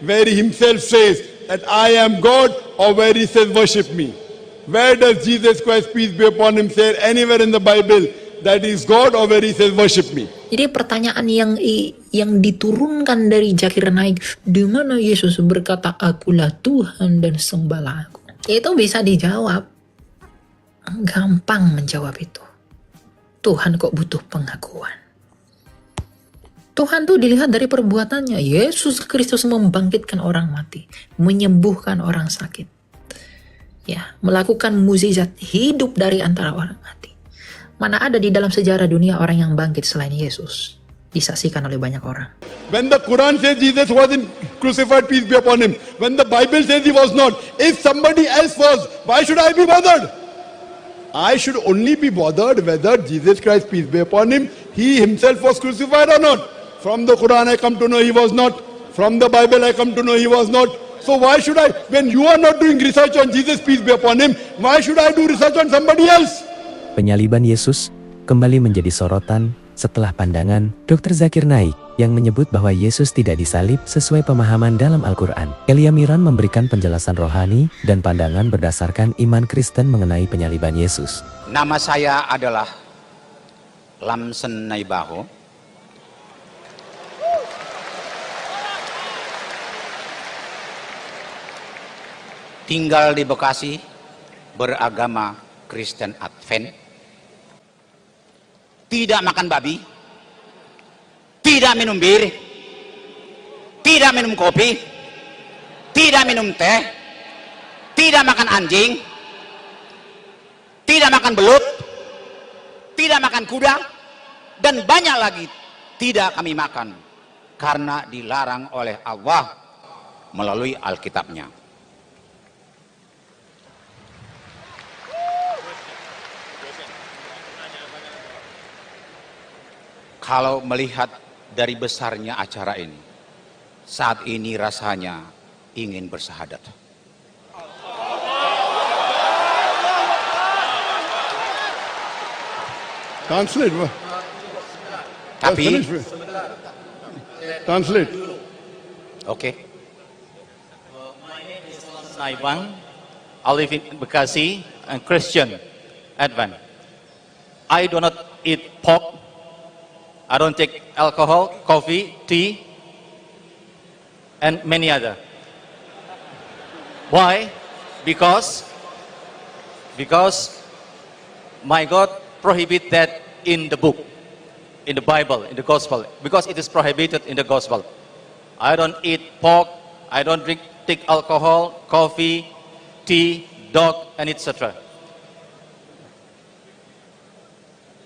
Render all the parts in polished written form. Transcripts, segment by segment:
where he himself says that I am God, or where he says worship me? Where does Jesus Christ, peace be upon him, say anywhere in the Bible that he is God, or where he says worship me? Jadi pertanyaan yang diturunkan dari Zakir naik, di mana Yesus berkata akulah Tuhan dan sembahlah aku. Itu bisa dijawab. Gampang menjawab itu. Tuhan kok butuh pengakuan. Tuhan tuh dilihat dari perbuatannya. Yesus Kristus membangkitkan orang mati, menyembuhkan orang sakit, ya, melakukan mukjizat, hidup dari antara orang mati. Mana ada di dalam sejarah dunia orang yang bangkit selain Yesus, disaksikan oleh banyak orang. When the Quran says Jesus wasn't crucified, peace be upon him, when the Bible says he was not, if somebody else was, why should I be bothered? I should only be bothered whether Jesus Christ, peace be upon him, he himself was crucified or not. From the Quran I come to know he was not. From the Bible I come to know he was not. So why should I, when you are not doing research on Jesus, peace be upon him, why should I do research on somebody else? Penyaliban Yesus kembali menjadi sorotan setelah pandangan Dr. Zakir Naik yang menyebut bahwa Yesus tidak disalib sesuai pemahaman dalam Al-Quran. Elia Miran memberikan penjelasan rohani dan pandangan berdasarkan iman Kristen mengenai penyaliban Yesus. Nama saya adalah Lamsen Naibaho. Tinggal di Bekasi, beragama Kristen Advent, tidak makan babi, tidak minum bir, tidak minum kopi, tidak minum teh, tidak makan anjing, tidak makan belut, tidak makan kuda, dan banyak lagi tidak kami makan karena dilarang oleh Allah melalui Alkitabnya. Kalau melihat dari besarnya acara ini, saat ini rasanya ingin bersahadat. Translate. Tapi, Translate. okay. My name is Naibang. I live in Bekasi and Christian Advent. I do not eat pork. I don't take alcohol, coffee, tea, and many other. Why? Because my God prohibit that in the book, in the Bible, in the Gospel. Because it is prohibited in the Gospel. I don't eat pork. I don't take alcohol, coffee, tea, dog, and etc.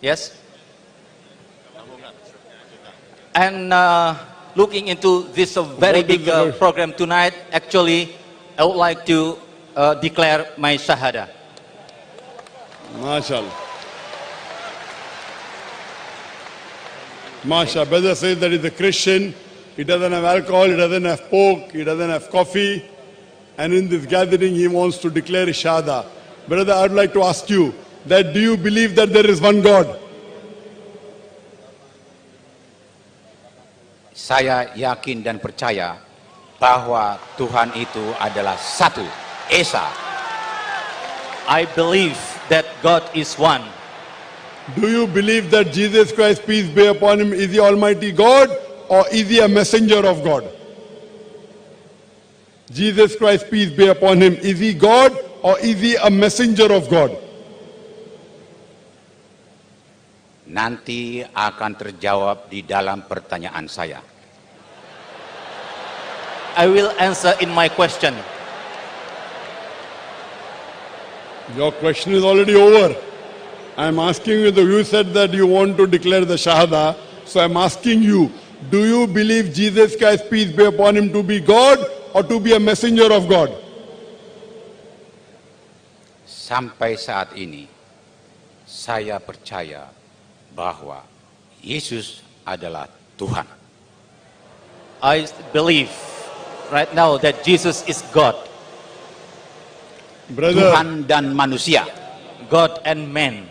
Yes. And looking into this very big program tonight, actually, I would like to declare my shahada. MashaAllah. MashaAllah. Brother says that he's a Christian. He doesn't have alcohol, he doesn't have pork, he doesn't have coffee. And in this gathering, he wants to declare Shahada. Brother, I would like to ask you that do you believe that there is one God? Saya yakin dan percaya bahwa Tuhan itu adalah satu, Esa. I believe that God is one. Do you believe that Jesus Christ, peace be upon him, is the Almighty God, or is he a messenger of God? Jesus Christ, peace be upon him, is he God, or is he a messenger of God? Nanti akan terjawab di dalam pertanyaan saya. I will answer in my question. Your question is already over. I'm asking you, you said that you want to declare the Shahada, so I'm asking you, do you believe Jesus Christ, peace be upon him, to be God or to be a messenger of God? Sampai saat ini, saya percaya bahwa Yesus adalah Tuhan. I believe right now that Jesus is God. Brother, Tuhan dan manusia. God and man.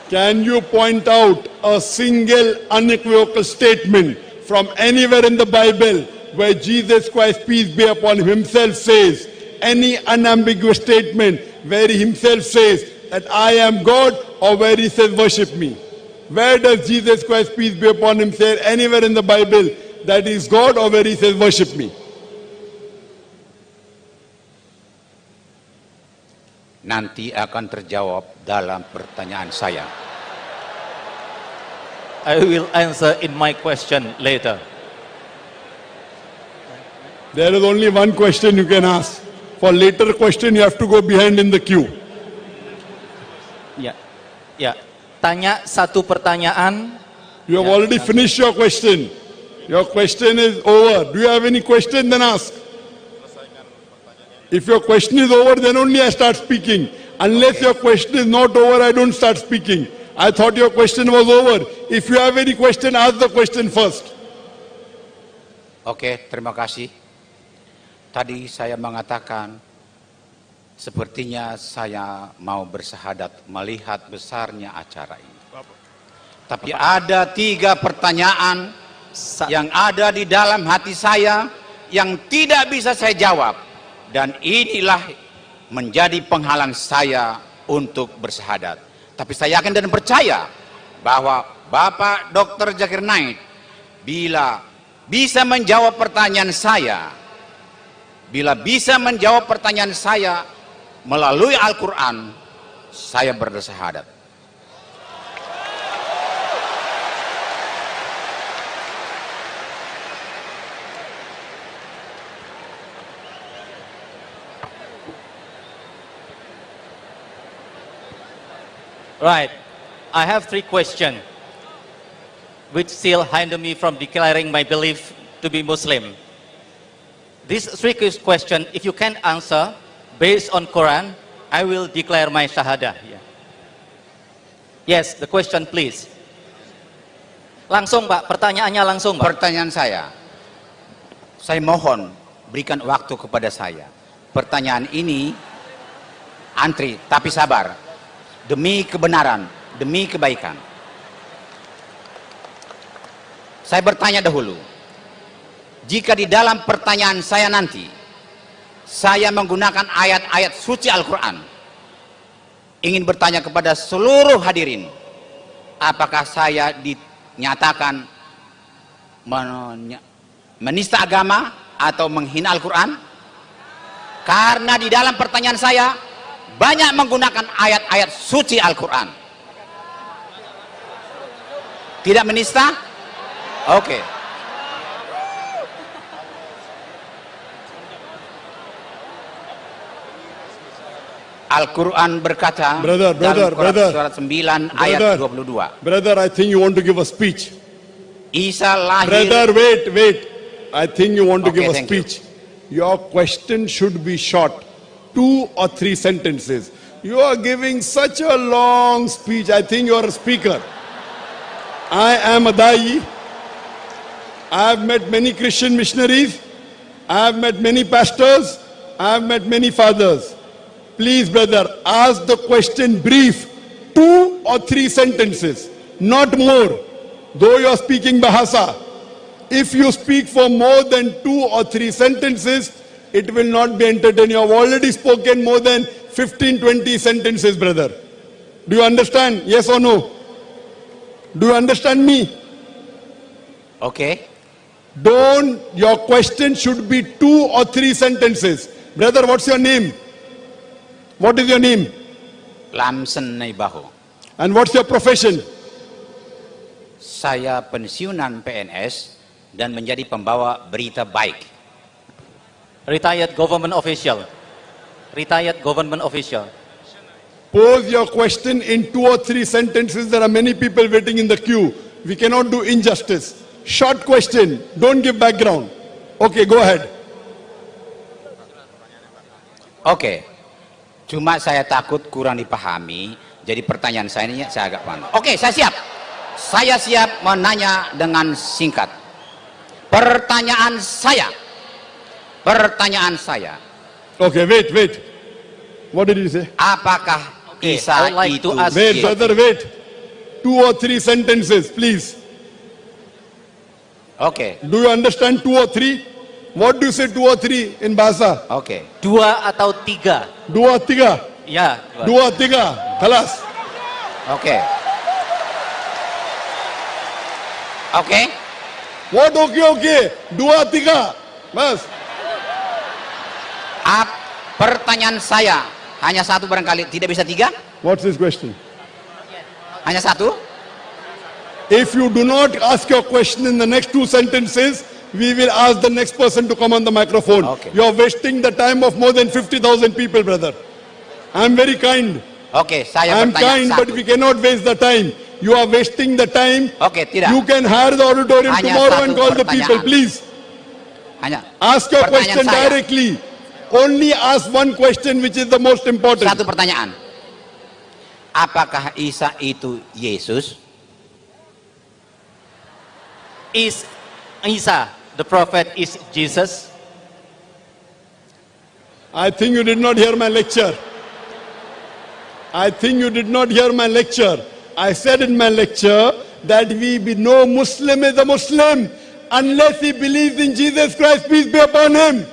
Can you point out a single unequivocal statement from anywhere in the Bible where Jesus Christ, peace be upon him, himself says, any unambiguous statement where he himself says that I am God, or where he says worship me? Where does Jesus Christ, peace be upon him, say anywhere in the Bible that he is God, or where he says worship me? Nanti akan terjawab dalam pertanyaan saya. I will answer in my question later. There is only one question you can ask. For later question, you have to go behind in the queue. Ya, ya. Tanya satu pertanyaan. You have already finished your question. Your question is over. Do you have any question? Then ask. If your question is over, then only I start speaking. Unless your question is not over, I don't start speaking. I thought your question was over. If you have any question, ask the question first. Oke, terima kasih. Tadi saya mengatakan, sepertinya saya mau bersahadat melihat besarnya acara ini. Tapi ada 3 pertanyaan yang ada di dalam hati saya yang tidak bisa saya jawab. Dan inilah menjadi penghalang saya untuk bersahadat. Tapi saya yakin dan percaya bahwa Bapak Dr. Zakir Naik bila bisa menjawab pertanyaan saya, melalui Al-Quran, saya bersahadat. Right. I have 3 questions which still hinder me from declaring my belief to be Muslim. These 3 questions, if you can answer based on Quran, I will declare my shahadah. Yeah. Yes, the question please. Langsung Pak, pertanyaannya langsung Pak. Pertanyaan saya mohon berikan waktu kepada saya. Pertanyaan ini antri, tapi sabar. Demi kebenaran, demi kebaikan. Saya bertanya dahulu. Jika di dalam pertanyaan saya nanti, saya menggunakan ayat-ayat suci Al-Quran, ingin bertanya kepada seluruh hadirin, apakah saya dinyatakan menista agama atau menghina Al-Quran? Karena di dalam pertanyaan saya banyak menggunakan ayat-ayat suci Al-Quran. Tidak menista? Oke. Al-Quran berkata dalam surat 9 ayat 22. Brother, I think you want to give a speech. Isa lahir. Brother, wait. I think you want to give a thank you. speech. Your question should be short. 2 or 3 sentences. You are giving such a long speech. I think you are a speaker. I am a Dai. I have met many Christian missionaries. I have met many pastors. I have met many fathers. Please, brother, ask the question brief. 2 or 3 sentences, not more. Though you are speaking Bahasa, if you speak for more than 2 or 3 sentences, it will not be entertained. You have already spoken more than 15-20 sentences, brother. Do you understand? Yes or no? Do you understand me? Okay. Your question should be 2 or 3 sentences. Brother, what's your name? What is your name? Lamsen Naibaho. And what's your profession? Saya pensiunan PNS dan menjadi pembawa berita baik. Retired government official. Retired government official. Pose your question in 2 or 3 sentences. There are many people waiting in the queue. We cannot do injustice. Short question. Don't give background. Okay, go ahead. Oke. Cuma saya takut kurang dipahami. Jadi pertanyaan saya ini saya agak panas. Oke, saya siap. Saya siap menanya dengan singkat. Pertanyaan saya. Okay, wait. What did you say? Apakah Okay, Isa I would like itu to ask Wait, brother, wait. 2 or 3 sentences, please. Oke, Do you understand 2 or 3? What do you say 2 or 3 in bahasa? oke. 2 atau 3? 2 3. Ya, 2 3. Kelas. Oke. Oke. What okay? 2 3. Mas. Pertanyaan saya hanya satu barangkali, tidak bisa 3? What's this question? Hanya satu? If you do not ask your question in the next 2 sentences, we will ask the next person to come on the microphone. Okay. You are wasting the time of more than 50,000 people, brother. I'm very kind. Oke, saya I'm bertanya kind, but satu. we cannot waste the time. You are wasting the time. Oke, tidak. You can hire the auditorium Hanya tomorrow and satu call the people, pertanyaan. please. Hanya Ask your pertanyaan question saya. directly. Only ask one question which is the most important. Satu pertanyaan. Apakah Isa itu Yesus? Is Isa, the prophet, is Jesus? I think you did not hear my lecture. I think you did not hear my lecture. I said in my lecture that no Muslim is a Muslim unless he believes in Jesus Christ, peace be upon him.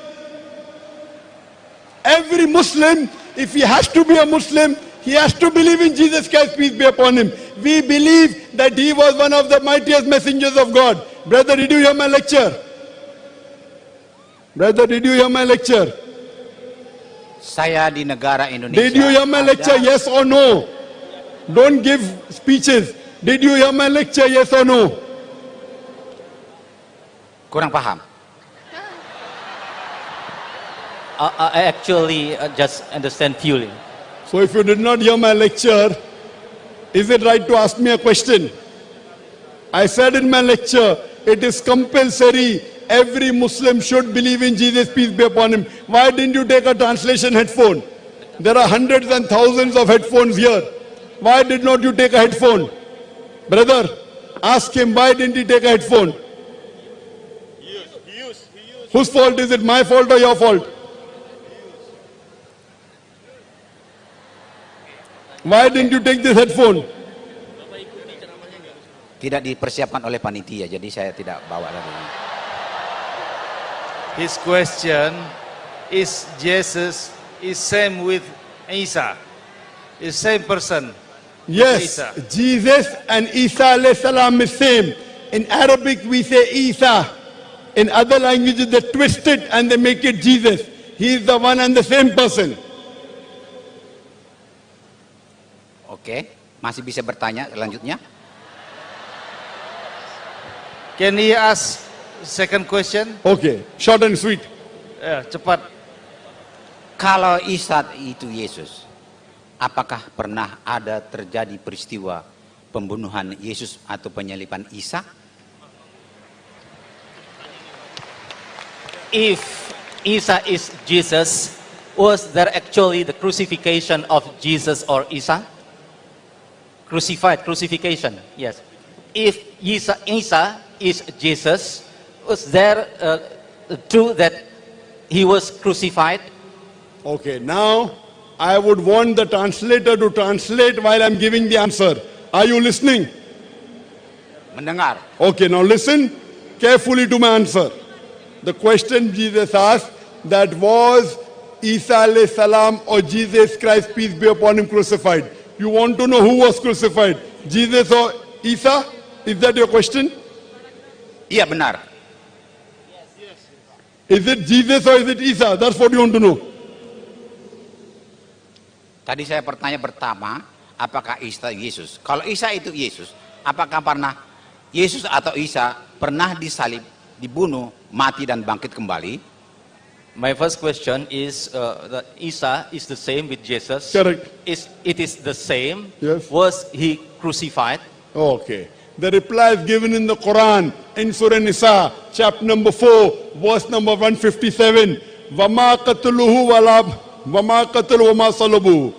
Every Muslim, if he has to be a Muslim, he has to believe in Jesus Christ, peace be upon him. We believe that he was one of the mightiest messengers of God. Brother, did you hear my lecture? Brother, did you hear my lecture? Saya di negara Indonesia. Did you hear my lecture? ada- Yes or no? Don't give speeches. Did you hear my lecture? Yes or no? Kurang paham. I actually just understand purely. So if you did not hear my lecture, is it right to ask me a question? I said in my lecture, it is compulsory. Every Muslim should believe in Jesus, peace be upon him. Why didn't you take a translation headphone? There are hundreds and thousands of headphones here. Why did not you take a headphone? Brother, ask him, why didn't he take a headphone? Whose fault is it? My fault or your fault? Why didn't you take this headphone? Tidak dipersiapkan oleh panitia, jadi saya tidak bawa lagi. His question is Jesus is same with Isa, is same person. Yes, Isa. Jesus and Isa alayhi salam is same. In Arabic we say Isa. In other languages they twist it and they make it Jesus. He is the one and the same person. Oke, masih bisa bertanya selanjutnya? Can he ask second question? Okay, short and sweet. Ya, cepat. Kalau Isa itu Yesus, apakah pernah ada terjadi peristiwa pembunuhan Yesus atau penyaliban Isa? If Isa is Jesus, was there actually the crucifixion of Jesus or Isa? Crucifixion, yes. If Isa is Jesus, was there true that he was crucified? Okay, now I would want the translator to translate while I'm giving the answer. Are you listening? Mendengar. Okay, now listen carefully to my answer. The question Jesus asked, that was Isa alayhi salam or Jesus Christ, peace be upon him, crucified. You want to know who was crucified? Jesus or Isa? Is that your question? Iya benar. Is it Jesus or is it Isa? That's what you want to know. Tadi saya bertanya pertama, apakah Isa Yesus? Kalau Isa itu Yesus, apakah pernah Yesus atau Isa pernah disalib, dibunuh, mati dan bangkit kembali? My first question is that Isa is the same with Jesus. Correct. It is the same. Yes. Was he crucified? Okay. The reply is given in the Quran, in Surah Nisa, chapter number 4, verse number 157. Wama qatluhu wama qatlu wama salabuhu.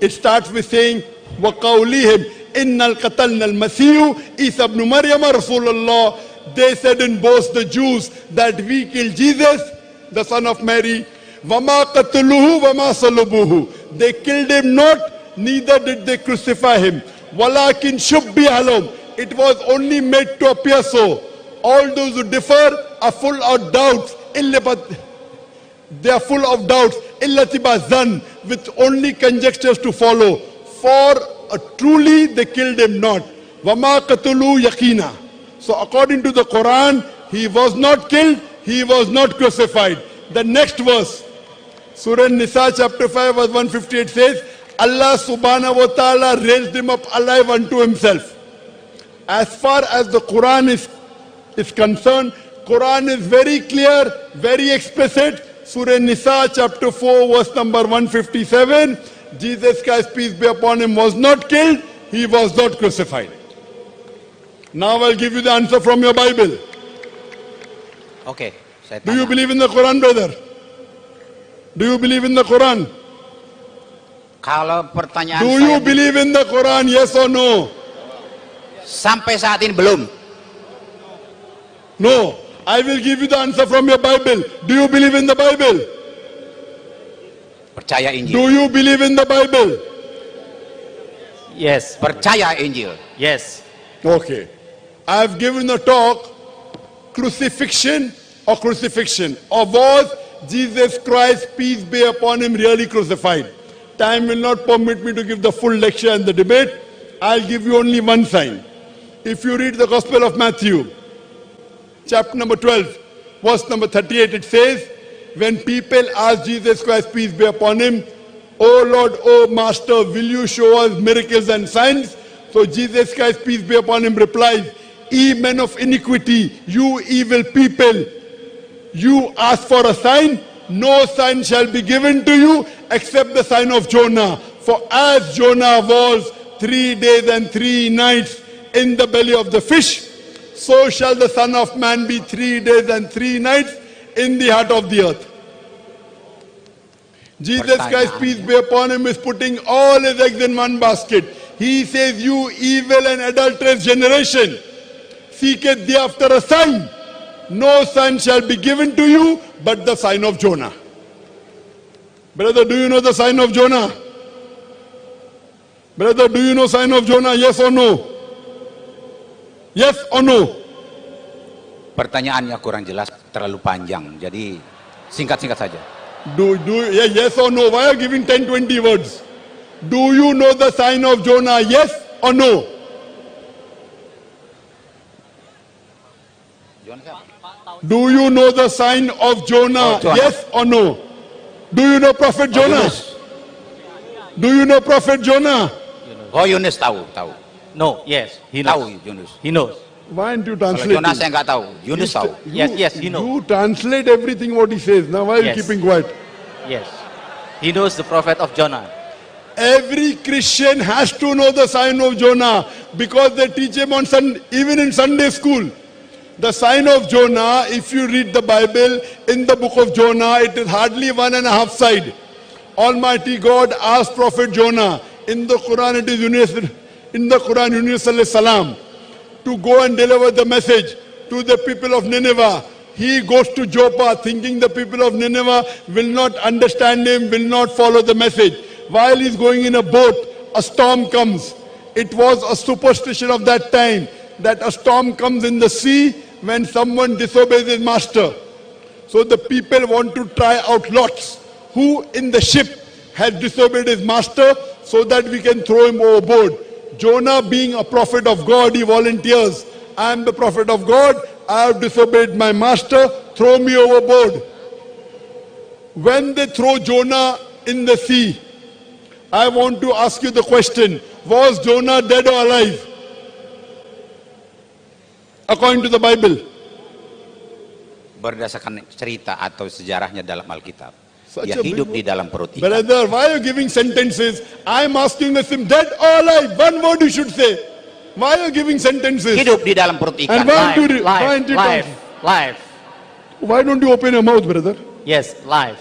It starts with saying, wa qawlihim innal qatalna al-masihu Isa ibn Maryam Rasulullah. They said in both the Jews that we killed Jesus, the son of Mary. Wama qatluhu wama salabuhu. They killed him not, neither did they crucify him. Walakin shubbiha lahum. It was only made to appear so. All those who differ are full of doubts. They are full of doubts. Illatiba zan, with only conjectures to follow. For truly they killed him not. Wama qatulu yaqina. So according to the Quran, he was not killed, he was not crucified. The next verse, Surah Nisa chapter 5 verse 158 says, Allah subhanahu wa ta'ala raised him up alive unto himself. As far as the Quran is concerned, Quran is very clear, very explicit. Surah Nisa chapter 4 verse number 157, Jesus Christ, peace be upon him, was not killed, he was not crucified. Now I'll give you the answer from your Bible. Oke, saya Do you tanya. believe in the Quran, brother? Do you believe in the Quran? Kalau pertanyaan Do saya you believe in the Quran, yes or no? sampai saat ini belum. No. I will give you the answer from your Bible. Do you believe in the Bible? Percaya Injil. Do you believe in the Bible? Yes. Percaya Injil. Yes. Okay. I have given a talk, crucifixion or crucifixion. Or was Jesus Christ, peace be upon him, really crucified? Time will not permit me to give the full lecture and the debate. I'll give you only one sign. If you read the Gospel of Matthew, chapter number 12, verse number 38, it says, when people ask Jesus Christ, peace be upon him, O Lord, O Master, will you show us miracles and signs? So Jesus Christ, peace be upon him, replies, ye men of iniquity, you evil people, you ask for a sign, no sign shall be given to you except the sign of Jonah. For as Jonah was 3 days and 3 nights in the belly of the fish, so shall the Son of Man be 3 days and 3 nights in the heart of the earth. Jesus Christ, peace be upon him, is putting all his eggs in one basket. He says, you evil and adulterous generation, seeketh thee after a sign. No sign shall be given to you but the sign of Jonah. Brother, do you know the sign of Jonah? Brother, do you know sign of Jonah? Yes or no? Yes or no? Pertanyaannya kurang jelas, terlalu panjang. Jadi singkat-singkat saja. Yes or no? Why are you giving 10-20 words? Do you know the sign of Jonah? Yes or no? Do you know the sign of Jonah? Oh, Jonah. Yes or no? Do you know Prophet Jonah? Yunus. Do you know Prophet Jonah? Oh, Yunus tahu. No. Yes. He knows. Tahu Yunus. He knows. Why aren't you Kalau translating? Jonas saya nggak tahu. Yunus tahu. Yes, he knows. You translate everything what he says. Now why are you Yes. keeping quiet? Yes. He knows the prophet of Jonah. Every Christian has to know the sign of Jonah because they teach him on Sunday, even in Sunday school. The sign of Jonah, if you read the Bible, in the book of Jonah, it is hardly 1.5 side. Almighty God asked Prophet Jonah, in the Quran it is Yunus alayhi salam, to go and deliver the message to the people of Nineveh. He goes to Joppa thinking the people of Nineveh will not understand him, will not follow the message. While he's going in a boat, a storm comes. It was a superstition of that time that a storm comes in the sea when someone disobeys his master. So the people want to try out lots who in the ship has disobeyed his master so that we can throw him overboard. Jonah, being a prophet of God, he volunteers. I am the prophet of God. I have disobeyed my master. Throw me overboard. When they throw Jonah in the sea, I want to ask you the question, was Jonah dead or alive? According to the Bible. Berdasarkan cerita atau sejarahnya dalam Alkitab, Such dia a hidup big di dalam perut ikan. Brother, why are you giving sentences? I'm asking the same, dead or alive? One word you should say. Why are you giving sentences? Hidup di dalam perut ikan. And why don't you, why don't you Live. why don't you open your mouth, brother? Yes, live.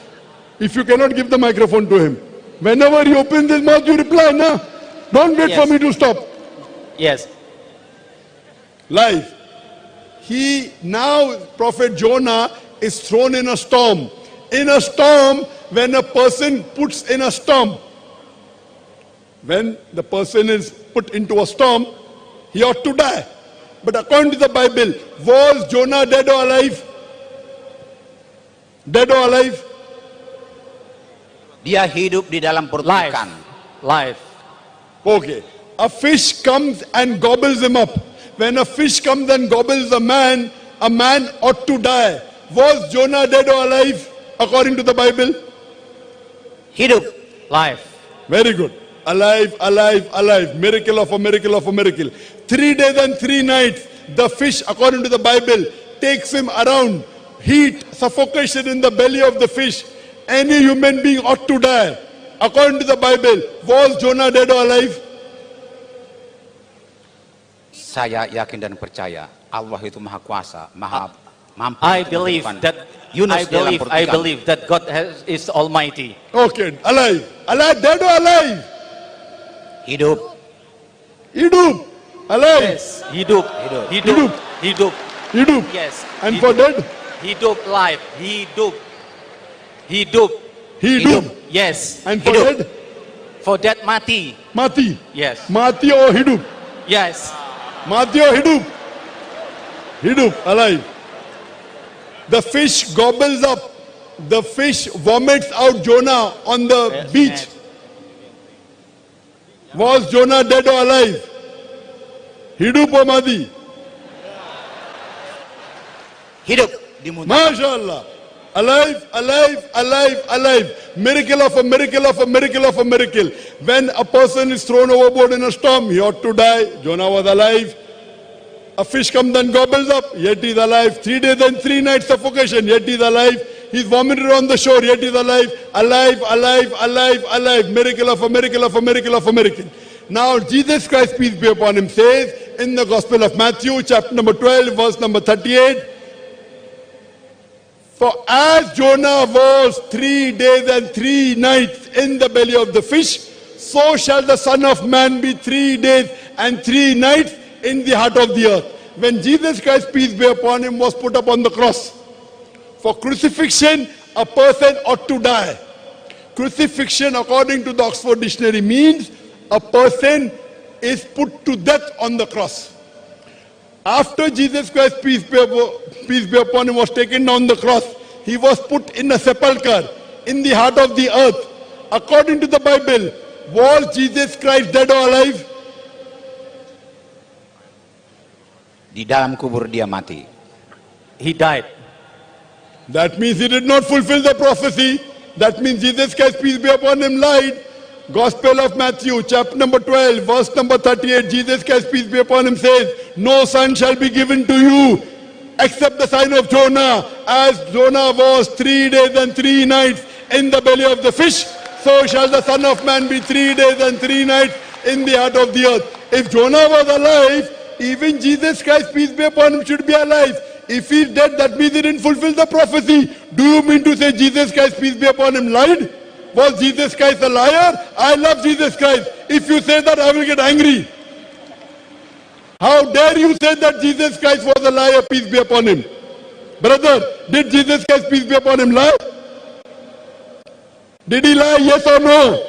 If you cannot give the microphone to him, whenever he opens his mouth, you reply, nah. Don't wait for Yes. me to stop. Yes. Live. Now Prophet Jonah is thrown in a storm. In a storm, when a person puts in a storm, when the person is put into a storm, he ought to die. But according to the Bible, was Jonah dead or alive? Dead or alive? Dia hidup di dalam perut Life. ikan. Life. Okay. A fish comes and gobbles him up. When a fish comes and gobbles a man ought to die. Was Jonah dead or alive according to the Bible? Hidup. Life. Very good. Alive, alive, alive. Miracle of a miracle of a miracle. 3 days and 3 nights, the fish, according to the Bible, takes him around. Heat, suffocation in the belly of the fish. Any human being ought to die. According to the Bible, was Jonah dead or alive? Saya yakin dan percaya Allah itu maha kuasa, maha mampu. I untuk believe menghidupkan that Yunus dalam perut I ikan. believe that God is Almighty. Okay, alive. Alive, dead or alive? Hidup. Hidup. Alive. Yes. Hidup. Hidup. Hidup. Hidup. Hidup. Yes. And Hidup. for dead? Hidup. Life. Hidup. Hidup. Hidup. Yes. And for Hidup. dead? For that mati. Mati. Yes. Mati or hidup? Yes. Mati or hidup? Hidup, alive. The fish gobbles up. The fish vomits out Jonah on the Yes, beach. yes. Was Jonah dead or alive? Hidup or mati? Hidup dimuntahkan. MashaAllah. Alive, alive, alive, alive. Miracle of a miracle of a miracle of a miracle. When a person is thrown overboard in a storm, he ought to die. Jonah was alive. A fish comes and gobbles up, yet he is alive. 3 days and 3 nights suffocation, yet he is alive. He is vomited on the shore, yet he is alive. Alive, alive, alive, alive. Miracle of a miracle of a miracle of a miracle. Now Jesus Christ, peace be upon him, says in the Gospel of Matthew, chapter number 12, verse number 38, for as Jonah was 3 days and 3 nights in the belly of the fish, so shall the Son of Man be 3 days and 3 nights in the heart of the earth. When Jesus Christ, peace be upon him, was put up on the cross, for crucifixion, a person ought to die. Crucifixion, according to the Oxford Dictionary, means a person is put to death on the cross. After Jesus Christ, peace be upon him, was taken down the cross, he was put in a sepulchre in the heart of the earth. According to the Bible, was Jesus Christ dead or alive? Di dalam kubur dia mati. He died. That means he did not fulfill the prophecy. That means Jesus Christ, peace be upon him, lied. Gospel of Matthew, chapter number 12, verse number 38, Jesus Christ, peace be upon him, says, no son shall be given to you except the sign of Jonah. As Jonah was 3 days and 3 nights in the belly of the fish, so shall the Son of Man be 3 days and 3 nights in the heart of the earth. If Jonah was alive, even Jesus Christ, peace be upon him, should be alive. If he's dead, that means he didn't fulfill the prophecy. Do you mean to say Jesus Christ, peace be upon him, lied? Was Jesus Christ a liar? I love Jesus Christ. If you say that, I will get angry. How dare you say that Jesus Christ was a liar, peace be upon him? Brother, did Jesus Christ, peace be upon him, lie? Did he lie, yes or no?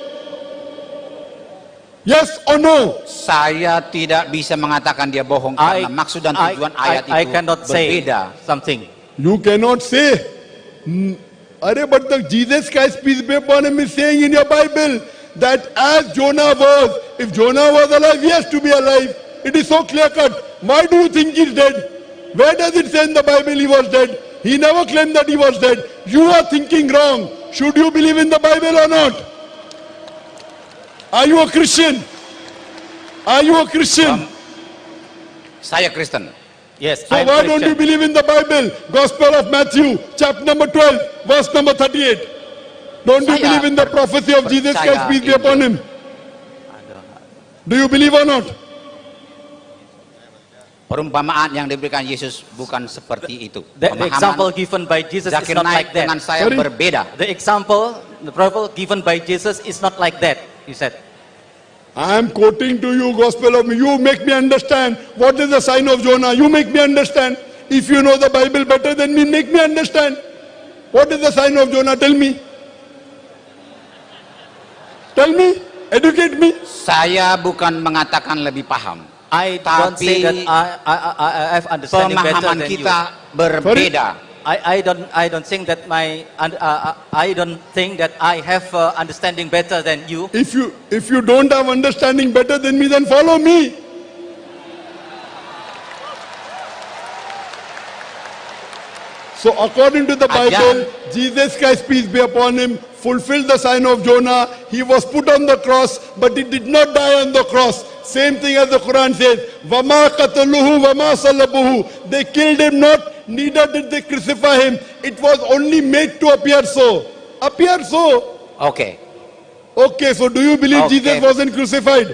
Yes or no? Saya tidak bisa mengatakan dia bohong karena maksud dan tujuan ayat itu I cannot say berbeda. something. You cannot say. But the Jesus Christ, peace be upon him, is saying in your Bible that as Jonah was, if Jonah was alive, he has to be alive. It is so clear cut. Why do you think he's dead? Where does it say in the Bible he was dead? He never claimed that he was dead. You are thinking wrong. Should you believe in the Bible or not? Are you a Christian? Are you a Christian? Saya Kristen. Yes, So I'm why don't you Christian. believe in the Bible? Gospel of Matthew, chapter number 12, verse number 38. Don't you Saya believe in the prophecy of Jesus percaya Christ, peace be upon him? Do you believe or not? Perumpamaan yang diberikan Yesus bukan seperti itu. The example given by Jesus is Zakir not Naik like that. dengan saya Sorry? berbeda. The parable given by Jesus is not like that, he said. I am quoting to you Gospel of me. You make me understand what is the sign of Jonah. You make me understand. If you know the Bible better than me, make me understand. What is the sign of Jonah? Tell me. Tell me. Educate me. Saya bukan mengatakan lebih paham. I don't say that Tapi I have understanding better pemahaman than kita you. berbeda. I don't think that I don't think that I have understanding better than you. If you don't have understanding better than me, then follow me. So according to the Bible, Jesus Christ, peace be upon him, fulfilled the sign of Jonah. He was put on the cross, but he did not die on the cross. Same thing as the Quran says, "Wama qataluhu wama salabuhu." They killed him not, neither did they crucify him. It was only made to appear so. Appear so. Oke. Okay, so do you believe Okay. Jesus wasn't crucified?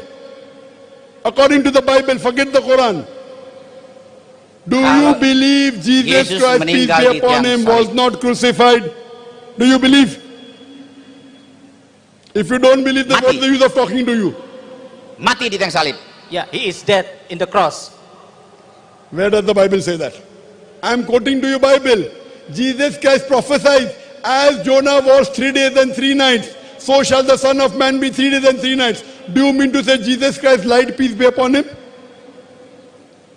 According to the Bible, forget the Quran. Do you Kalau believe Jesus Yesus Christ, peace meninggal be di upon tiang him, salib. was not crucified? Do you believe? If you don't believe, then what's Mati. the use of talking to you? Mati di tiang salib. Yeah, he is dead in the cross. Where does the Bible say that? I'm quoting to you Bible. Jesus Christ prophesied, as Jonah was 3 days and 3 nights, so shall the Son of Man be 3 days and 3 nights. Do you mean to say Jesus Christ lied, peace be upon him?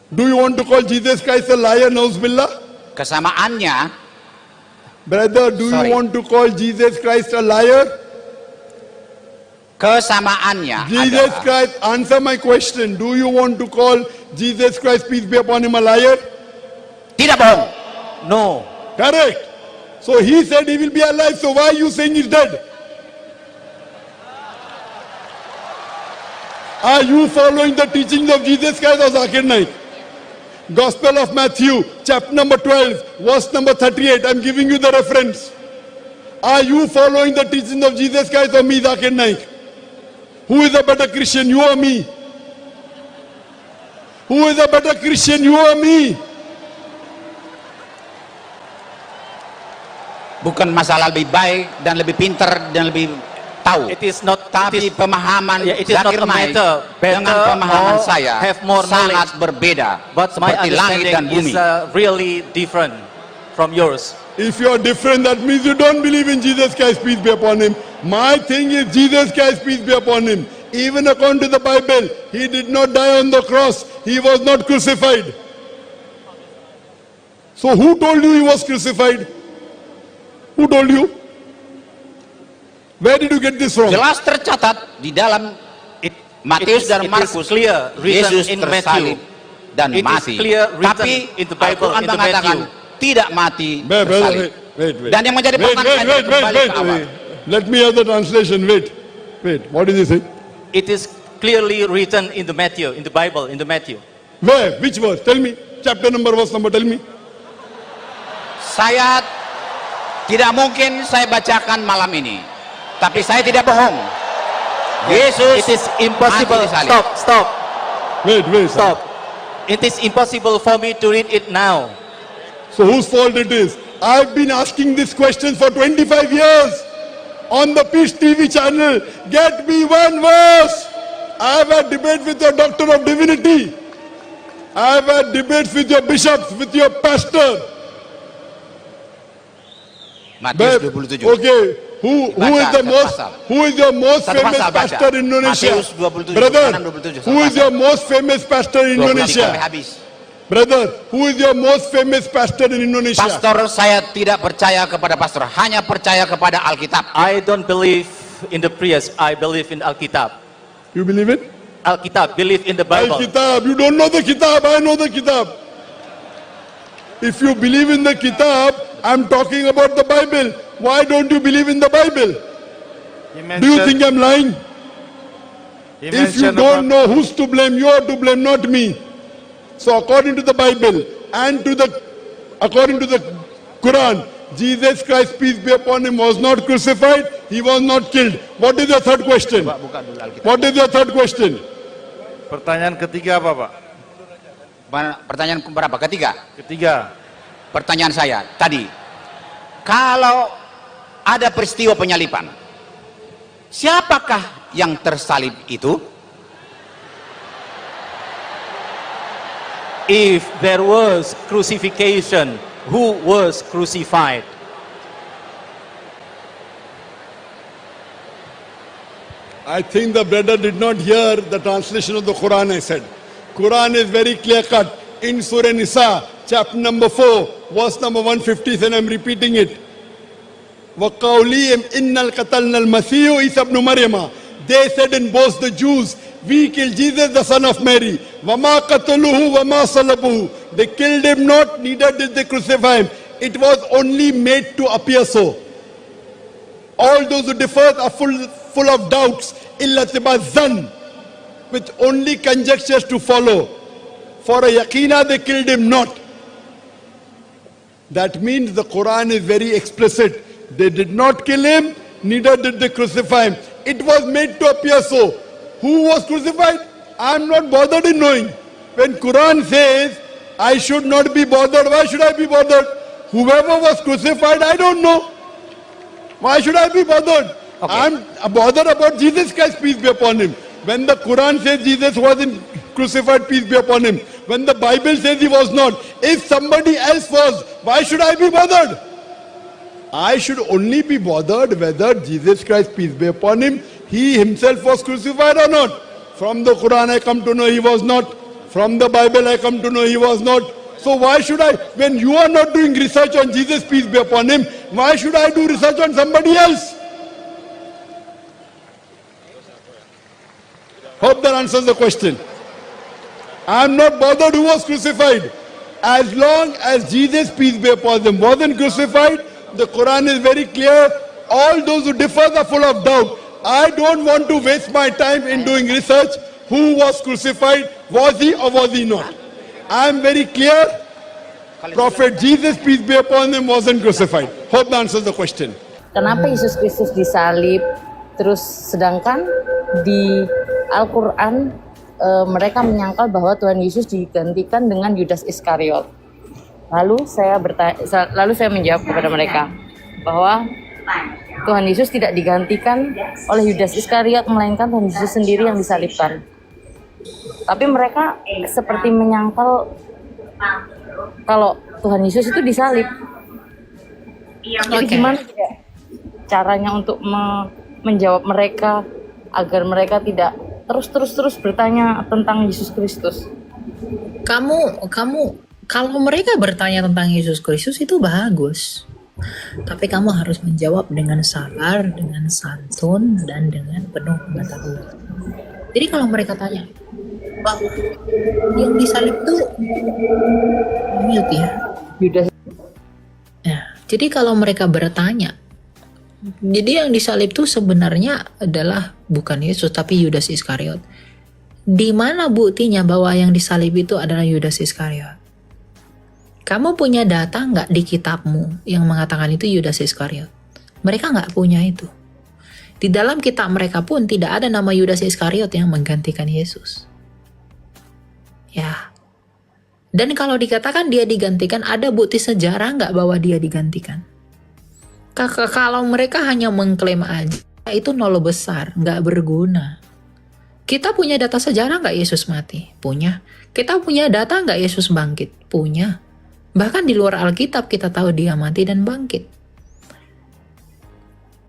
Do you want to call Jesus Christ a liar, Nauzubillah? Kesamaannya, Brother, do Sorry. you want to call Jesus Christ a liar? kesamaannya Jesus adalah Christ, answer my question. Do you want to call Jesus Christ, peace be upon him, a liar? tidak bohong. No. Correct. So he said he will be alive. So why are you saying he's dead? Are you following the teachings of Jesus Christ or Zakir Naik? Gospel of Matthew, chapter number 12, verse number 38. I'm giving you the reference. Are you following the teachings of Jesus Christ or me, Zakir Naik? Who is a better Christian, you or me? Who is a better Christian, you or me? Bukan masalah lebih baik dan lebih pintar dan lebih tahu. It is not. Tapi pemahaman Yeah, it is not Zakir a Naik matter dengan better pemahaman or saya have more sangat knowledge. berbeda. But my Seperti langit dan understanding bumi. is really different from yours. If you are different, that means you don't believe in Jesus Christ, peace be upon him. My thing is Jesus Christ, peace be upon him. Even according to the Bible, he did not die on the cross. He was not crucified. So who told you he was crucified? Who told you? Where did you get this from? Jelas tercatat di dalam Matius dan It is Markus, clear written Yesus in tersalib Matthew. dan It is mati. clear written Tapi in the Bible, Al-Quran in the mengatakan Matthew. tidak mati Brother, tersalib. wait. Dan yang menjadi pertanyaan kembali ke awal. Let me have the translation. Wait. What did he say? It is clearly written in the Matthew, in the Bible, in the Matthew. Where? Which verse? Tell me. Chapter number, verse number. Tell me. Saya tidak mungkin saya bacakan malam ini, tapi saya tidak bohong. Yesus It is impossible. mati disalib. Stop. Wait. Stop. It is impossible for me to read it now. So whose fault it is? I've been asking this question for 25 years on the Peace TV channel. Get me one verse. I've had debates with your doctor of divinity. I've had debates with your bishops, with your pastor. Matius But, 27. okay, who is Baca, the most pasal. who is your most Satu famous pasal, baca. pastor in Indonesia? Matius 27, Brother, kanan 27, who satu is your most famous pastor in 23 Indonesia? sampai habis. Brother, who is your most famous pastor in Indonesia? Pastor, saya tidak percaya kepada pastor, hanya percaya kepada Alkitab. I don't believe in the priest. I believe in Alkitab. You believe it? Alkitab, believe in the Bible. Al-Kitab. You don't know the Kitab. I know the Kitab. If you believe in the Kitab, I'm talking about the Bible. Why don't you believe in the Bible? Do you think I'm lying? If you don't know who's to blame, you are to blame, not me. So according to the Bible and according to the Quran, Jesus Christ, peace be upon him, was not crucified. He was not killed. What is your third question? Buka dulu Alkitab. What is your third question? Pertanyaan ketiga apa, Pak? Pertanyaan berapa? Ketiga. Ketiga. Pertanyaan saya tadi, kalau ada peristiwa penyalipan, siapakah yang tersalib itu? If there was crucifixion, who was crucified? I think the brother did not hear the translation of the Quran I said. Quran is very clear cut. In Surah Nisa, chapter number 4, verse number 150, and I'm repeating it. وَقَوْلِهِمْ إِنَّ الْقَتَلْنَا الْمَسِيحُ عِيسَى ابْنُ مَرْيَمَ. They said in both the Jews, we killed Jesus the son of Mary. وَمَا قَتَلُوهُ وَمَا صَلَبُوهُ. They killed him not, neither did they crucify him. It was only made to appear so. All those who differ are full of doubts. إِلَّا تِبَا zan, with only conjectures to follow. For a yaqeenah they killed him not. That means the Quran is very explicit. They did not kill him, neither did they crucify him. It was made to appear so. Who was crucified? I am not bothered in knowing. When Quran says, I should not be bothered, why should I be bothered? Whoever was crucified, I don't know. Why should I be bothered? Okay. I am bothered about Jesus Christ, peace be upon him. When the Quran says Jesus wasn't crucified, peace be upon him. When the Bible says he was not. If somebody else was, why should I be bothered? I should only be bothered whether Jesus Christ, peace be upon him, he himself was crucified or not. From the Quran I come to know he was not. From the Bible I come to know he was not. So why should I, when you are not doing research on Jesus, peace be upon him, why should I do research on somebody else? Hope that answers the question. I am not bothered who was crucified. As long as Jesus, peace be upon him, wasn't crucified, the Quran is very clear. All those who differ are full of doubt. I don't want to waste my time in doing research. Who was crucified? Was he or was he not? I am very clear. Prophet Jesus, peace be upon him, wasn't crucified. Hope that answers the question. Kenapa Yesus Kristus disalib? Terus sedangkan di Al-Quran mereka menyangkal bahwa Tuhan Yesus digantikan dengan Yudas Iskariot. Lalu saya menjawab kepada mereka bahwa Tuhan Yesus tidak digantikan oleh Yudas Iskariot, melainkan Tuhan Yesus sendiri yang disalibkan. Tapi mereka seperti menyangkal kalau Tuhan Yesus itu disalib. Jadi gimana ya caranya untuk menjawab mereka agar mereka tidak terus bertanya tentang Yesus Kristus? Kamu kalau mereka bertanya tentang Yesus Kristus itu bagus. Tapi kamu harus menjawab dengan sabar, dengan santun, dan dengan penuh pengetahuan. Jadi kalau mereka tanya, Pak, yang disalib itu mute ya. Yudas. Ya, jadi kalau mereka bertanya, jadi yang disalib itu sebenarnya adalah bukan Yesus tapi Yudas Iskariot. Di mana buktinya bahwa yang disalib itu adalah Yudas Iskariot? Kamu punya data nggak di kitabmu yang mengatakan itu Yudas Iskariot? Mereka nggak punya itu. Di dalam kitab mereka pun tidak ada nama Yudas Iskariot yang menggantikan Yesus. Ya. Dan kalau dikatakan dia digantikan, ada bukti sejarah nggak bahwa dia digantikan? Kalau mereka hanya mengklaim aja, itu nol besar, nggak berguna. Kita punya data sejarah nggak Yesus mati? Punya. Kita punya data nggak Yesus bangkit? Punya. Bahkan di luar Alkitab kita tahu dia mati dan bangkit.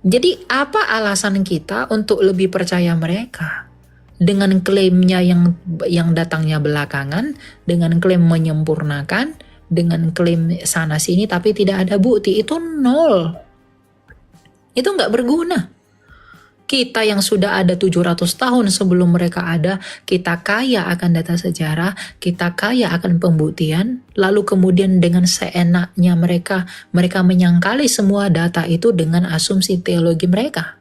Jadi apa alasan kita untuk lebih percaya mereka? Dengan klaimnya yang datangnya belakangan, dengan klaim menyempurnakan, dengan klaim sana sini tapi tidak ada bukti, itu nol. Itu nggak berguna. Kita yang sudah ada 700 tahun sebelum mereka ada, kita kaya akan data sejarah, kita kaya akan pembuktian, lalu kemudian dengan seenaknya mereka menyangkali semua data itu dengan asumsi teologi mereka.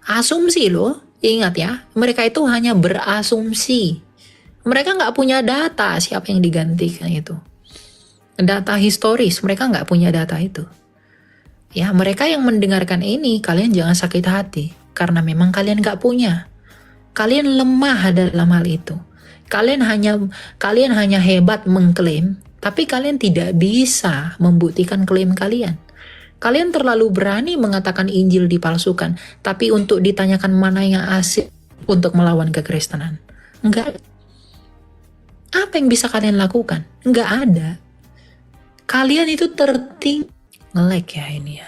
Asumsi loh, ingat ya, mereka itu hanya berasumsi. Mereka nggak punya data siapa yang digantikan itu. Data historis, mereka nggak punya data itu. Ya, mereka yang mendengarkan ini, kalian jangan sakit hati. Karena memang kalian gak punya. Kalian lemah dalam hal itu. Kalian hanya hebat mengklaim, tapi kalian tidak bisa membuktikan klaim kalian. Kalian terlalu berani mengatakan Injil dipalsukan, tapi untuk ditanyakan mana yang asli untuk melawan kekristenan. Enggak. Apa yang bisa kalian lakukan? Enggak ada. Kalian itu nge-lag ya ini ya.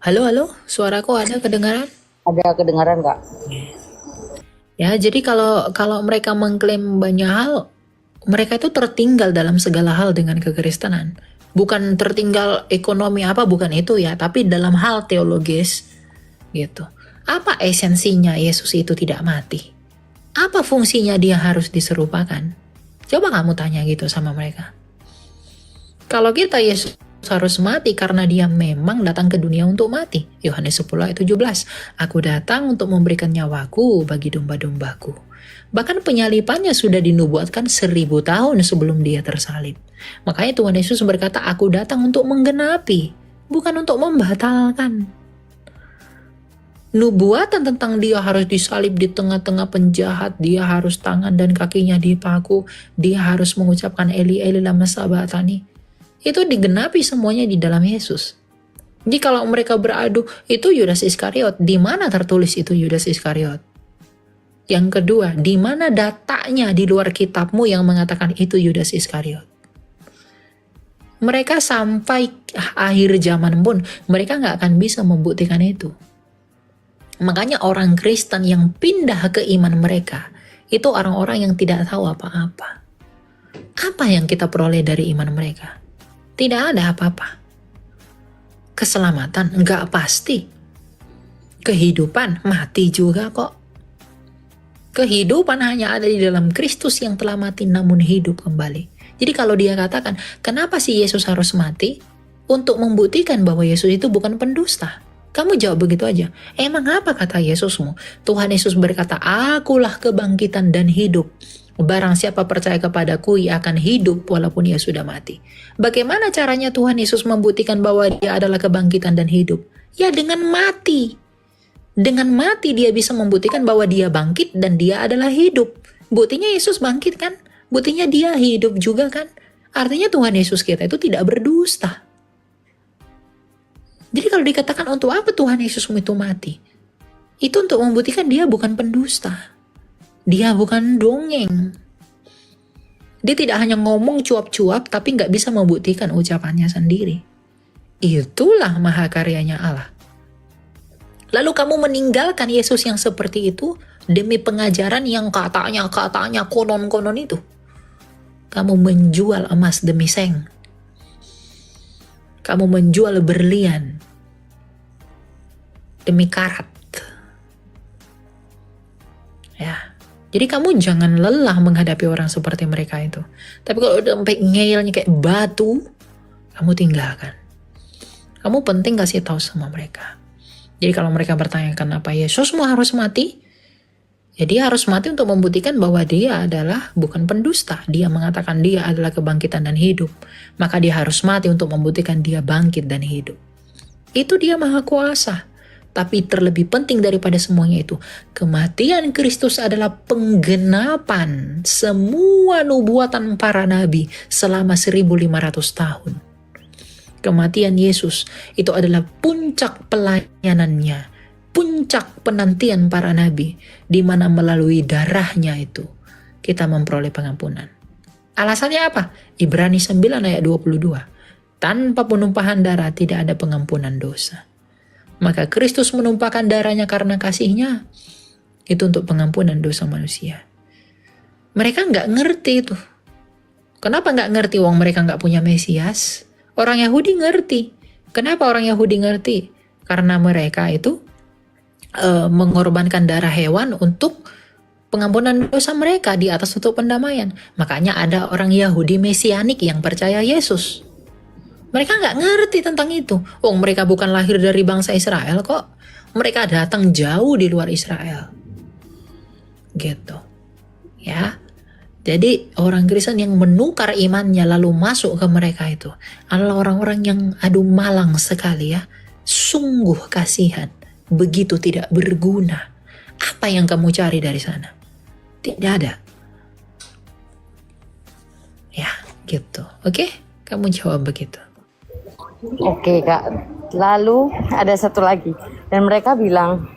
Halo, suaraku ada kedengaran? Ada kedengaran nggak? Ya, jadi kalau mereka mengklaim banyak hal, mereka itu tertinggal dalam segala hal dengan kekristenan. Bukan tertinggal ekonomi apa, bukan itu ya, tapi dalam hal teologis gitu. Apa esensinya Yesus itu tidak mati? Apa fungsinya dia harus diserupakan? Coba kamu tanya gitu sama mereka. Kalau kita Yesus harus mati karena dia memang datang ke dunia untuk mati. Yohanes 10 ayat 17. Aku datang untuk memberikan nyawaku bagi domba-dombaku. Bahkan penyalipannya sudah dinubuatkan 1000 tahun sebelum dia tersalib. Makanya Tuhan Yesus berkata, aku datang untuk menggenapi, bukan untuk membatalkan. Nubuatan tentang dia harus disalib di tengah-tengah penjahat, dia harus tangan dan kakinya dipaku, dia harus mengucapkan Eli Eli lama sabachthani. Itu digenapi semuanya di dalam Yesus. Jadi kalau mereka beradu, itu Yudas Iskariot. Di mana tertulis itu Yudas Iskariot? Yang kedua, di mana datanya di luar kitabmu yang mengatakan itu Yudas Iskariot? Mereka sampai akhir zaman pun, mereka nggak akan bisa membuktikan itu. Makanya orang Kristen yang pindah ke iman mereka, itu orang-orang yang tidak tahu apa-apa. Apa yang kita peroleh dari iman mereka? Tidak ada apa-apa. Keselamatan enggak pasti. Kehidupan mati juga kok. Kehidupan hanya ada di dalam Kristus yang telah mati namun hidup kembali. Jadi kalau dia katakan, kenapa sih Yesus harus mati? Untuk membuktikan bahwa Yesus itu bukan pendusta. Kamu jawab begitu aja. Emang apa kata Yesusmu? Tuhan Yesus berkata, akulah kebangkitan dan hidup. Barang siapa percaya kepadaku, ia akan hidup walaupun ia sudah mati. Bagaimana caranya Tuhan Yesus membuktikan bahwa dia adalah kebangkitan dan hidup? Ya dengan mati. Dengan mati dia bisa membuktikan bahwa dia bangkit dan dia adalah hidup. Buktinya Yesus bangkit kan? Buktinya dia hidup juga kan? Artinya Tuhan Yesus kita itu tidak berdusta. Jadi kalau dikatakan untuk apa Tuhan Yesusmu itu mati? Itu untuk membuktikan dia bukan pendusta. Dia bukan dongeng. Dia tidak hanya ngomong cuap-cuap tapi nggak bisa membuktikan ucapannya sendiri. Itulah mahakaryanya Allah. Lalu kamu meninggalkan Yesus yang seperti itu demi pengajaran yang katanya konon-konon itu. Kamu menjual emas demi seng. Kamu menjual berlian demi karat. Ya. Jadi kamu jangan lelah menghadapi orang seperti mereka itu. Tapi kalau udah sampai ngeyelnya kayak batu, kamu tinggalkan. Kamu penting kasih tahu sama mereka. Jadi kalau mereka bertanya kenapa Yesusmu harus mati, ya dia harus mati untuk membuktikan bahwa dia adalah bukan pendusta. Dia mengatakan dia adalah kebangkitan dan hidup. Maka dia harus mati untuk membuktikan dia bangkit dan hidup. Itu dia maha kuasa. Tapi terlebih penting daripada semuanya itu, kematian Kristus adalah penggenapan semua nubuatan para nabi selama 1500 tahun. Kematian Yesus itu adalah puncak pelayanannya, puncak penantian para nabi, di mana melalui darahnya itu kita memperoleh pengampunan. Alasannya apa? Ibrani 9 ayat 22. Tanpa penumpahan darah tidak ada pengampunan dosa. Maka Kristus menumpahkan darahnya karena kasihnya. Itu untuk pengampunan dosa manusia. Mereka nggak ngerti itu. Kenapa nggak ngerti? Wong mereka nggak punya Mesias. Orang Yahudi ngerti. Kenapa orang Yahudi ngerti? Karena mereka itu mengorbankan darah hewan untuk pengampunan dosa mereka di atas untuk pendamaian. Makanya ada orang Yahudi Mesianik yang percaya Yesus. Mereka nggak ngerti tentang itu. Oh, mereka bukan lahir dari bangsa Israel kok. Mereka datang jauh di luar Israel. Gitu. Ya. Jadi orang Kristen yang menukar imannya lalu masuk ke mereka itu adalah orang-orang yang aduh malang sekali ya. Sungguh kasihan. Begitu tidak berguna. Apa yang kamu cari dari sana? Tidak ada. Ya, gitu. Oke? Kamu jawab begitu. Oke Kak, lalu ada satu lagi. Dan mereka bilang,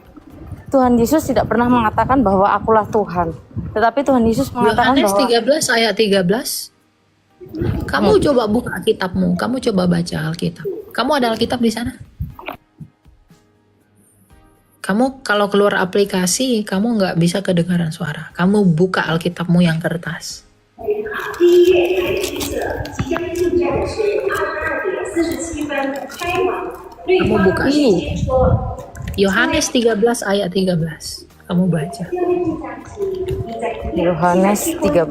Tuhan Yesus tidak pernah mengatakan bahwa akulah Tuhan. Tetapi Tuhan Yesus mengatakan Yohanes bahwa 13 ayat 13. Kamu coba buka kitabmu, kamu coba baca Alkitab. Kamu ada Alkitab di sana? Kamu kalau keluar aplikasi, kamu nggak bisa kedengaran suara. Kamu buka Alkitabmu yang kertas. Kamu buka Yohanes 13 ayat 13. Kamu baca. Yohanes 13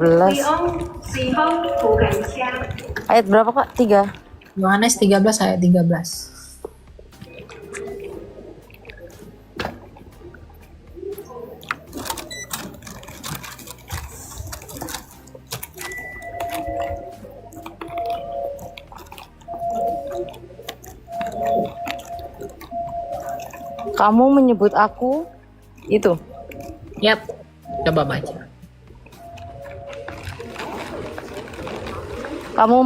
ayat berapa Kak? 3. Yohanes 13 ayat 13. Kamu menyebut aku itu. Yap, coba baca. Kamu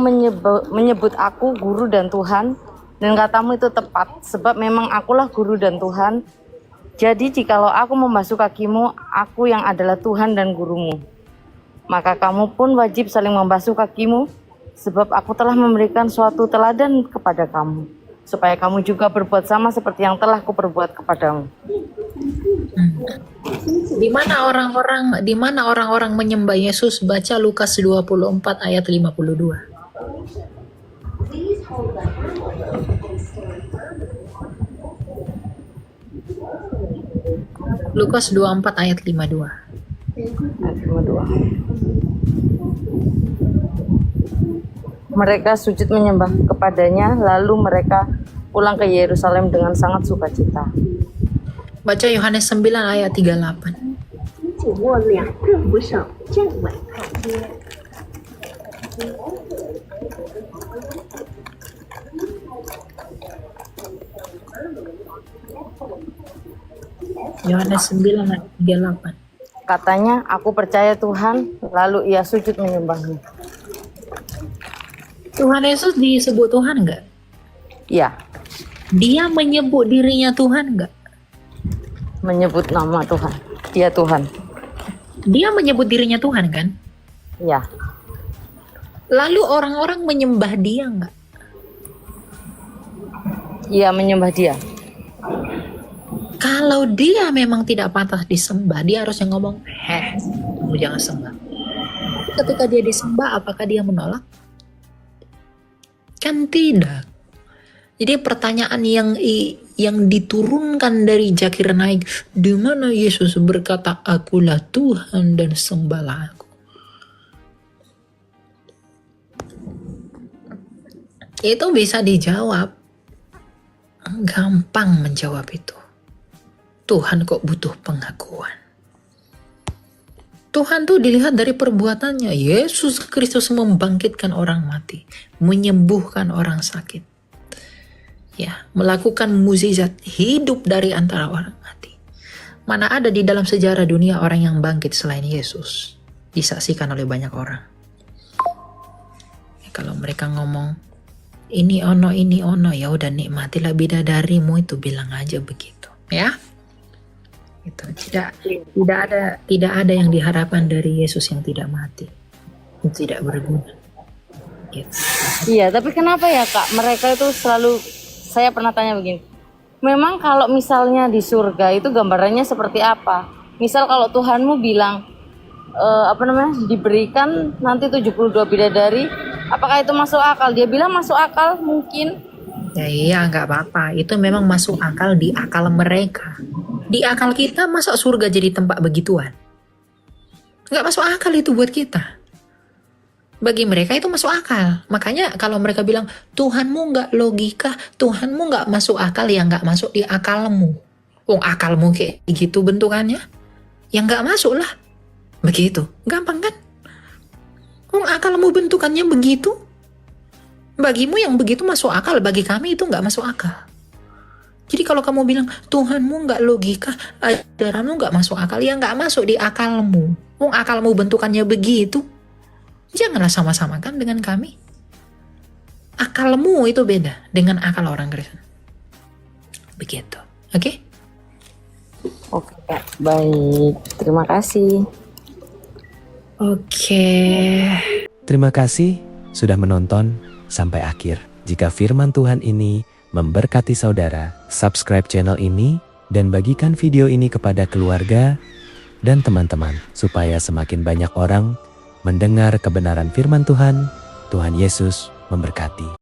menyebut aku guru dan Tuhan, dan katamu itu tepat, sebab memang akulah guru dan Tuhan. Jadi jikalau aku membasuh kakimu, aku yang adalah Tuhan dan gurumu. Maka kamu pun wajib saling membasuh kakimu, sebab aku telah memberikan suatu teladan kepada kamu, supaya kamu juga berbuat sama seperti yang telah kuperbuat kepadamu. Di mana orang-orang menyembah Yesus? Baca Lukas 24 ayat 52. Lukas 24 ayat 52. Mereka sujud menyembah kepadanya, lalu mereka pulang ke Yerusalem dengan sangat sukacita. Baca Yohanes 9 ayat 38. Yohanes 9 ayat 38. Katanya, aku percaya Tuhan, lalu ia sujud menyembahnya. Tuhan Yesus disebut Tuhan enggak? Ya, Dia menyebut dirinya Tuhan enggak? menyebut nama Tuhan. Dia Tuhan. Dia menyebut dirinya Tuhan kan? Ya, Lalu orang-orang menyembah dia enggak? ia menyembah dia. Kalau dia memang tidak pantas disembah, dia harusnya ngomong, kamu jangan sembah. Ketika dia disembah, apakah dia menolak? Kan tidak. Jadi pertanyaan yang diturunkan dari Zakir Naik, di mana Yesus berkata, akulah Tuhan dan sembahlah aku. Itu bisa dijawab. Gampang menjawab itu. Tuhan kok butuh pengakuan. Tuhan tuh dilihat dari perbuatannya. Yesus Kristus membangkitkan orang mati, menyembuhkan orang sakit, ya, melakukan mukjizat, hidup dari antara orang mati. Mana ada di dalam sejarah dunia orang yang bangkit selain Yesus, disaksikan oleh banyak orang. Ya, kalau mereka ngomong ini ono, ya udah nikmatilah bidadarimu, itu bilang aja begitu, ya. Itu tidak ada yang diharapkan dari Yesus yang tidak mati, tidak berguna. Gitu. Iya, tapi kenapa ya Kak? Mereka itu selalu, saya pernah tanya begini. Memang kalau misalnya di surga itu gambarannya seperti apa? Misal kalau Tuhanmu bilang diberikan nanti 72 bidadari, apakah itu masuk akal? Dia bilang masuk akal mungkin. Ya iya, nggak apa-apa. Itu memang masuk akal di akal mereka. Di akal kita, masa surga jadi tempat begituan? Nggak masuk akal itu buat kita. Bagi mereka itu masuk akal. Makanya kalau mereka bilang, Tuhanmu nggak logika, Tuhanmu nggak masuk akal, ya nggak masuk di akalmu. Akalmu kayak gitu bentukannya, ya nggak masuk lah. Begitu. Gampang kan? Akalmu bentukannya begitu. Bagimu yang begitu masuk akal, bagi kami itu nggak masuk akal. Jadi kalau kamu bilang, Tuhanmu nggak logika, ajaranmu nggak masuk akal, ya nggak masuk di akalmu. Akalmu bentukannya begitu. Janganlah sama-samakan dengan kami. Akalmu itu beda dengan akal orang Kristen. Begitu. Oke? Oke, Kak. Baik. Terima kasih. Oke. Terima kasih sudah menonton sampai akhir. Jika firman Tuhan ini memberkati saudara, subscribe channel ini dan bagikan video ini kepada keluarga dan teman-teman supaya semakin banyak orang mendengar kebenaran firman Tuhan. Tuhan Yesus memberkati.